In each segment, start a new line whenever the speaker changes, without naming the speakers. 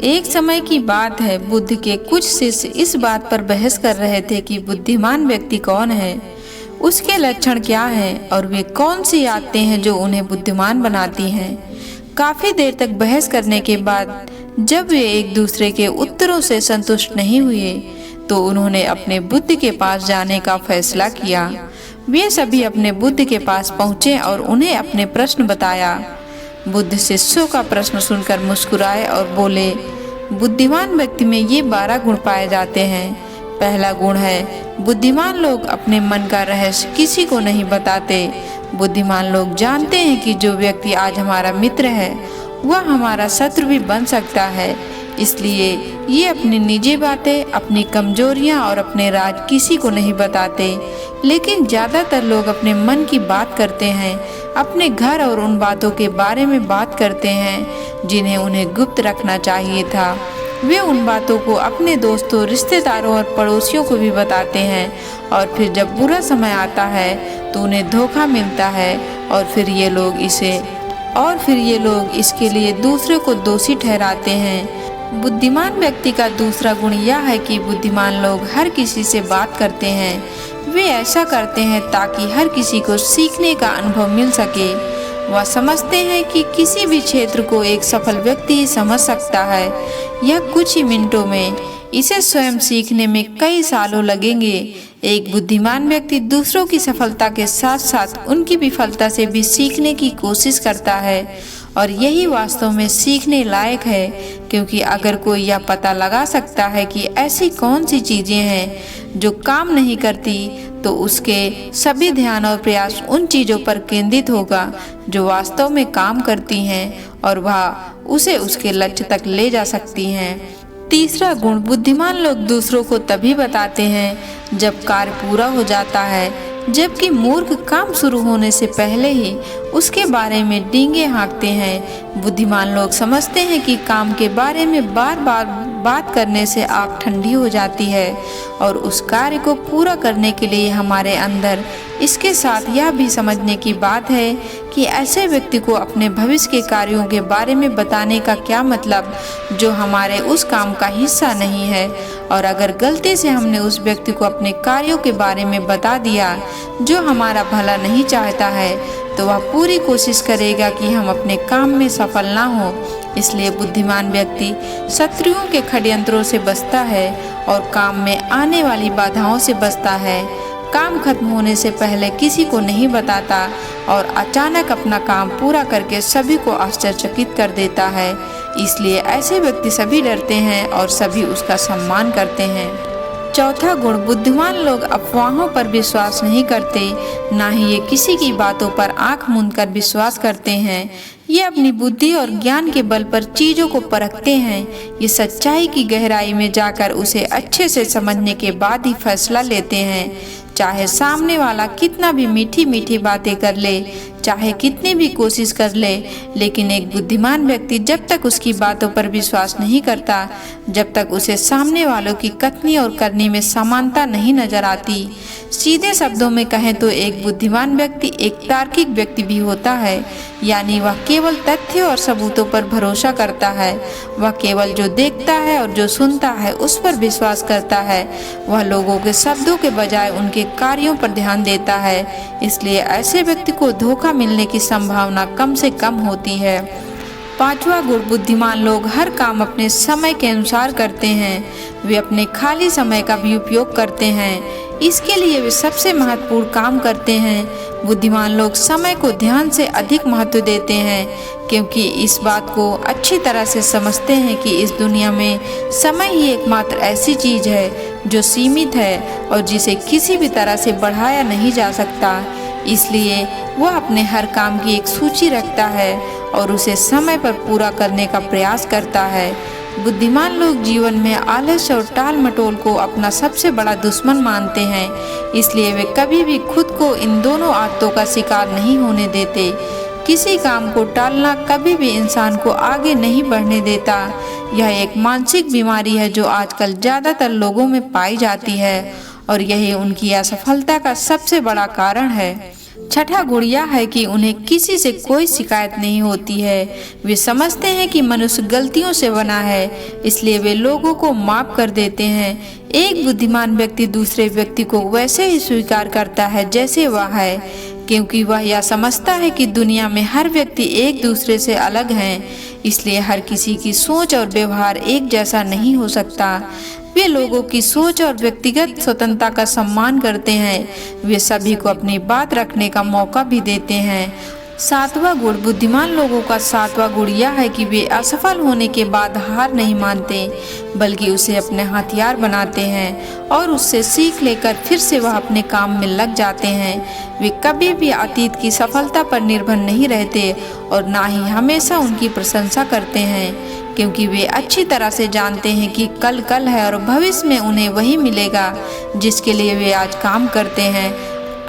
एक समय की बात है, बुद्ध के कुछ शिष्य इस बात पर बहस कर रहे थे कि बुद्धिमान व्यक्ति कौन है, उसके लक्षण क्या हैं और वे कौन सी आदतें हैं जो उन्हें बुद्धिमान बनाती हैं। काफी देर तक बहस करने के बाद जब वे एक दूसरे के उत्तरों से संतुष्ट नहीं हुए तो उन्होंने अपने बुद्ध के पास जाने का फैसला किया। वे सभी अपने बुद्ध के पास पहुंचे और उन्हें अपने प्रश्न बताया। बुद्ध शिष्यों का प्रश्न सुनकर मुस्कुराए और बोले, बुद्धिमान व्यक्ति में ये 12 गुण पाए जाते हैं। पहला गुण है, बुद्धिमान लोग अपने मन का रहस्य किसी को नहीं बताते। बुद्धिमान लोग जानते हैं कि जो व्यक्ति आज हमारा मित्र है वह हमारा शत्रु भी बन सकता है, इसलिए ये अपनी निजी बातें, अपनी कमजोरियां और अपने राज किसी को नहीं बताते। लेकिन ज़्यादातर लोग अपने मन की बात करते हैं, अपने घर और उन बातों के बारे में बात करते हैं जिन्हें उन्हें गुप्त रखना चाहिए था। वे उन बातों को अपने दोस्तों, रिश्तेदारों और पड़ोसियों को भी बताते हैं और फिर जब बुरा समय आता है तो उन्हें धोखा मिलता है और फिर ये लोग इसके लिए दूसरे को दोषी ठहराते हैं। बुद्धिमान व्यक्ति का दूसरा गुण यह है कि बुद्धिमान लोग हर किसी से बात करते हैं। वे ऐसा करते हैं ताकि हर किसी को सीखने का अनुभव मिल सके। वह समझते हैं कि किसी भी क्षेत्र को एक सफल व्यक्ति ही समझ सकता है। यह कुछ ही मिनटों में, इसे स्वयं सीखने में कई सालों लगेंगे। एक बुद्धिमान व्यक्ति दूसरों की सफलता के साथ साथ उनकी विफलता से भी सीखने की कोशिश करता है और यही वास्तव में सीखने लायक है, क्योंकि अगर कोई यह पता लगा सकता है कि ऐसी कौन सी चीजें हैं जो काम नहीं करती, तो उसके सभी ध्यान और प्रयास उन चीजों पर केंद्रित होगा जो वास्तव में काम करती हैं और वह उसे उसके लक्ष्य तक ले जा सकती हैं। तीसरा गुण, बुद्धिमान लोग दूसरों को तभी बताते हैं जब कार्य पूरा हो जाता है, जबकि मूर्ख काम शुरू होने से पहले ही उसके बारे में डींगे हाँकते हैं। बुद्धिमान लोग समझते हैं कि काम के बारे में बार बार बात करने से आग ठंडी हो जाती है और उस कार्य को पूरा करने के लिए हमारे अंदर इसके साथ यह भी समझने की बात है कि ऐसे व्यक्ति को अपने भविष्य के कार्यों के बारे में बताने का क्या मतलब, जो हमारे उस काम का हिस्सा नहीं है। और अगर गलती से हमने उस व्यक्ति को अपने कार्यों के बारे में बता दिया जो हमारा भला नहीं चाहता है, तो वह पूरी कोशिश करेगा कि हम अपने काम में सफल ना हो। इसलिए बुद्धिमान व्यक्ति शत्रुओं के षड्यंत्रों से बचता है और काम में आने वाली बाधाओं से बचता है। काम खत्म होने से पहले किसी को नहीं बताता और अचानक अपना काम पूरा करके सभी को आश्चर्यचकित कर देता है। इसलिए ऐसे व्यक्ति सभी डरते हैं और सभी उसका सम्मान करते हैं। चौथा गुण, बुद्धिमान लोग अफवाहों पर विश्वास नहीं करते, ना ही ये किसी की बातों पर आंख मूंद कर विश्वास करते हैं। ये अपनी बुद्धि और ज्ञान के बल पर चीजों को परखते हैं। ये सच्चाई की गहराई में जाकर उसे अच्छे से समझने के बाद ही फैसला लेते हैं। चाहे सामने वाला कितना भी मीठी मीठी बातें कर ले, चाहे कितनी भी कोशिश कर ले, लेकिन एक बुद्धिमान व्यक्ति जब तक उसकी बातों पर विश्वास नहीं करता, जब तक उसे सामने वालों की कथनी और करनी में समानता नहीं नजर आती। सीधे शब्दों में कहें तो एक बुद्धिमान व्यक्ति एक तार्किक व्यक्ति भी होता है, यानी वह केवल तथ्य और सबूतों पर भरोसा करता है। वह केवल जो देखता है और जो सुनता है उस पर विश्वास करता है। वह लोगों के शब्दों के बजाय उनके कार्यों पर ध्यान देता है। इसलिए ऐसे व्यक्ति को धोखा मिलने की संभावना कम से कम होती है। पांचवा गुण, बुद्धिमान लोग हर काम अपने समय के अनुसार करते हैं। वे अपने खाली समय का भी उपयोग करते हैं। इसके लिए वे सबसे महत्वपूर्ण काम करते हैं। बुद्धिमान लोग समय को ध्यान से अधिक महत्व देते हैं, क्योंकि इस बात को अच्छी तरह से समझते हैं कि इस दुनिया में समय ही एकमात्र ऐसी चीज है जो सीमित है और जिसे किसी भी तरह से बढ़ाया नहीं जा सकता। इसलिए वह अपने हर काम की एक सूची रखता है और उसे समय पर पूरा करने का प्रयास करता है। बुद्धिमान लोग जीवन में आलस्य और टाल मटोल को अपना सबसे बड़ा दुश्मन मानते हैं। इसलिए वे कभी भी खुद को इन दोनों आदतों का शिकार नहीं होने देते। किसी काम को टालना कभी भी इंसान को आगे नहीं बढ़ने देता। यह एक मानसिक बीमारी है जो आजकल ज़्यादातर लोगों में पाई जाती है और यही उनकी असफलता का सबसे बड़ा कारण है। छठा गुण यह है कि उन्हें किसी से कोई शिकायत नहीं होती है। वे समझते हैं कि मनुष्य गलतियों से बना है, इसलिए वे लोगों को माफ कर देते हैं। एक बुद्धिमान व्यक्ति दूसरे व्यक्ति को वैसे ही स्वीकार करता है जैसे वह है, क्योंकि वह यह समझता है कि दुनिया में हर व्यक्ति एक दूसरे से अलग है, इसलिए हर किसी की सोच और व्यवहार एक जैसा नहीं हो सकता। वे लोगों की सोच और व्यक्तिगत स्वतंत्रता का सम्मान करते हैं। वे सभी को अपनी बात रखने का मौका भी देते हैं। सातवां गुण, बुद्धिमान लोगों का सातवां गुण यह है कि वे असफल होने के बाद हार नहीं मानते, बल्कि उसे अपने हथियार बनाते हैं और उससे सीख लेकर फिर से वह अपने काम में लग जाते हैं। वे कभी भी अतीत की सफलता पर निर्भर नहीं रहते और ना ही हमेशा उनकी प्रशंसा करते हैं, क्योंकि वे अच्छी तरह से जानते हैं कि कल कल है और भविष्य में उन्हें वही मिलेगा जिसके लिए वे आज काम करते हैं।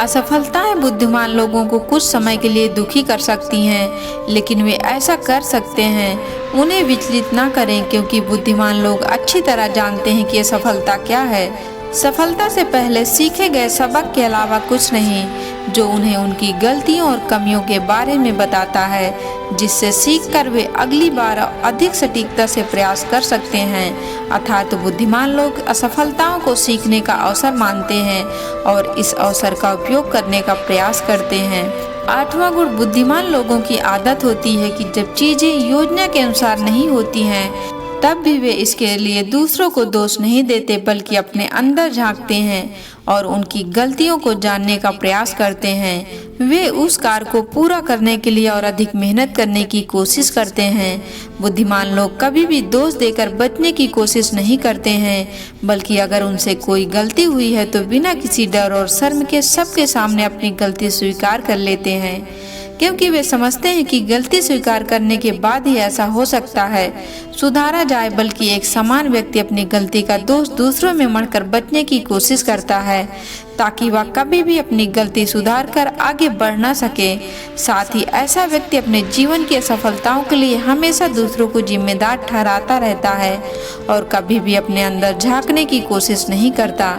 असफलताएं बुद्धिमान लोगों को कुछ समय के लिए दुखी कर सकती हैं, लेकिन वे ऐसा कर सकते हैं। उन्हें विचलित ना करें, क्योंकि बुद्धिमान लोग अच्छी तरह जानते हैं कि असफलता क्या है। सफलता से पहले सीखे गए सबक के अलावा कुछ नहीं, जो उन्हें उनकी गलतियों और कमियों के बारे में बताता है, जिससे सीखकर वे अगली बार अधिक सटीकता से प्रयास कर सकते हैं। अर्थात बुद्धिमान लोग असफलताओं को सीखने का अवसर मानते हैं और इस अवसर का उपयोग करने का प्रयास करते हैं। आठवां गुण, बुद्धिमान लोगों की आदत होती है कि जब चीजें योजना के अनुसार नहीं होती हैं, तब भी वे इसके लिए दूसरों को दोष नहीं देते, बल्कि अपने अंदर झांकते हैं और उनकी गलतियों को जानने का प्रयास करते हैं। वे उस कार्य को पूरा करने के लिए और अधिक मेहनत करने की कोशिश करते हैं। बुद्धिमान लोग कभी भी दोष देकर बचने की कोशिश नहीं करते हैं, बल्कि अगर उनसे कोई गलती हुई है तो बिना किसी डर और शर्म के सबके सामने अपनी गलती स्वीकार कर लेते हैं, क्योंकि वे समझते हैं कि गलती स्वीकार करने के बाद ही ऐसा हो सकता है सुधारा जाए। बल्कि एक समान व्यक्ति अपनी गलती का दोष दूसरों में मढ़कर बचने की कोशिश करता है, ताकि वह कभी भी अपनी गलती सुधार कर आगे बढ़ न सके। साथ ही ऐसा व्यक्ति अपने जीवन की असफलताओं के लिए हमेशा दूसरों को जिम्मेदार ठहराता रहता है और कभी भी अपने अंदर झांकने की कोशिश नहीं करता।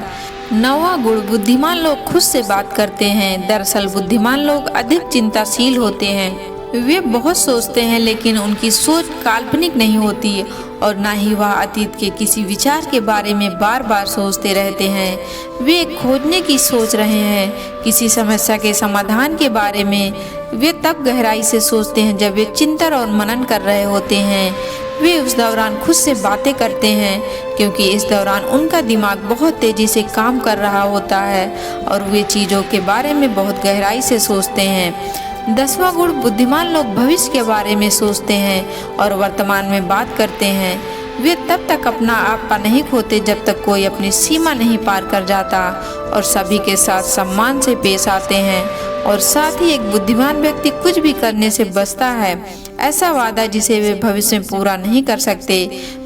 नौवां गुण, बुद्धिमान लोग खुद से बात करते हैं। दरअसल बुद्धिमान लोग अधिक चिंताशील होते हैं। वे बहुत सोचते हैं, लेकिन उनकी सोच काल्पनिक नहीं होती और ना ही वह अतीत के किसी विचार के बारे में बार बार सोचते रहते हैं। वे खोजने की सोच रहे हैं किसी समस्या के समाधान के बारे में। वे तब गहराई से सोचते हैं जब वे चिंतन और मनन कर रहे होते हैं। वे उस दौरान खुद से बातें करते हैं, क्योंकि इस दौरान उनका दिमाग बहुत तेजी से काम कर रहा होता है और वे चीज़ों के बारे में बहुत गहराई से सोचते हैं। 10वां गुण, बुद्धिमान लोग भविष्य के बारे में सोचते हैं और वर्तमान में बात करते हैं। वे तब तक अपना आपा नहीं खोते जब तक कोई अपनी सीमा नहीं पार कर जाता और सभी के साथ सम्मान से पेश आते हैं। और साथ ही एक बुद्धिमान व्यक्ति कुछ भी करने से बचता है, ऐसा वादा जिसे वे भविष्य में पूरा नहीं कर सकते।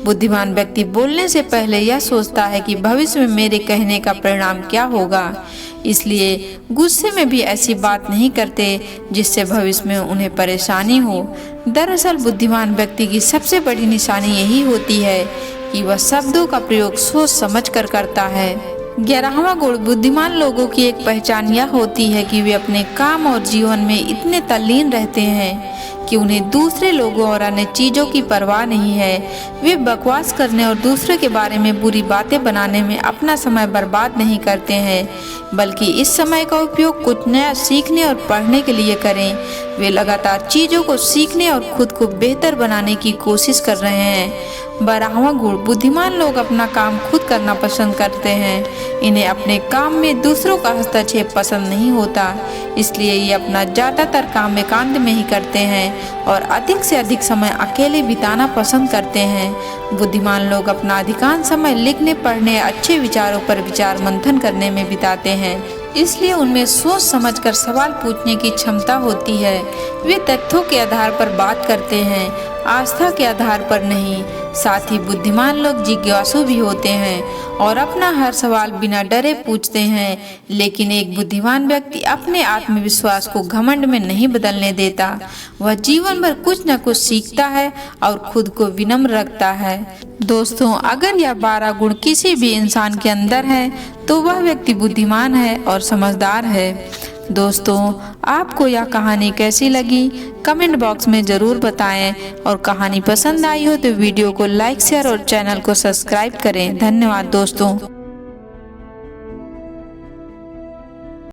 बुद्धिमान व्यक्ति बोलने से पहले यह सोचता है कि भविष्य में मेरे कहने का परिणाम क्या होगा, इसलिए गुस्से में भी ऐसी बात नहीं करते जिससे भविष्य में उन्हें परेशानी हो। दरअसल बुद्धिमान व्यक्ति की सबसे बड़ी निशानी यही होती है कि वह शब्दों का प्रयोग सोच समझ कर करता है। 11वां गुण, बुद्धिमान लोगों की एक पहचान यह होती है कि वे अपने काम और जीवन में इतने तल्लीन रहते हैं कि उन्हें दूसरे लोगों और अन्य चीज़ों की परवाह नहीं है। वे बकवास करने और दूसरे के बारे में बुरी बातें बनाने में अपना समय बर्बाद नहीं करते हैं, बल्कि इस समय का उपयोग कुछ नया सीखने और पढ़ने के लिए करें। वे लगातार चीज़ों को सीखने और खुद को बेहतर बनाने की कोशिश कर रहे हैं। 12वां गुण, बुद्धिमान लोग अपना काम खुद करना पसंद करते हैं। इन्हें अपने काम में दूसरों का हस्तक्षेप पसंद नहीं होता, इसलिए ये अपना ज़्यादातर काम एकांत में ही करते हैं और अधिक से अधिक समय अकेले बिताना पसंद करते हैं। बुद्धिमान लोग अपना अधिकांश समय लिखने, पढ़ने, अच्छे विचारों पर विचार मंथन करने में बिताते हैं, इसलिए उनमें सोच समझकर सवाल पूछने की क्षमता होती है। वे तथ्यों के आधार पर बात करते हैं, आस्था के आधार पर नहीं। साथ ही बुद्धिमान लोग जिज्ञासु भी होते हैं और अपना हर सवाल बिना डरे पूछते हैं। लेकिन एक बुद्धिमान व्यक्ति अपने आत्मविश्वास को घमंड में नहीं बदलने देता। वह जीवन भर कुछ न कुछ सीखता है और खुद को विनम्र रखता है। दोस्तों, अगर यह 12 गुण किसी भी इंसान के अंदर है तो वह व्यक्ति बुद्धिमान है और समझदार है। दोस्तों, आपको यह कहानी कैसी लगी कमेंट बॉक्स में ज़रूर बताएं और कहानी पसंद आई हो तो वीडियो को लाइक शेयर और चैनल को सब्सक्राइब करें। धन्यवाद दोस्तों।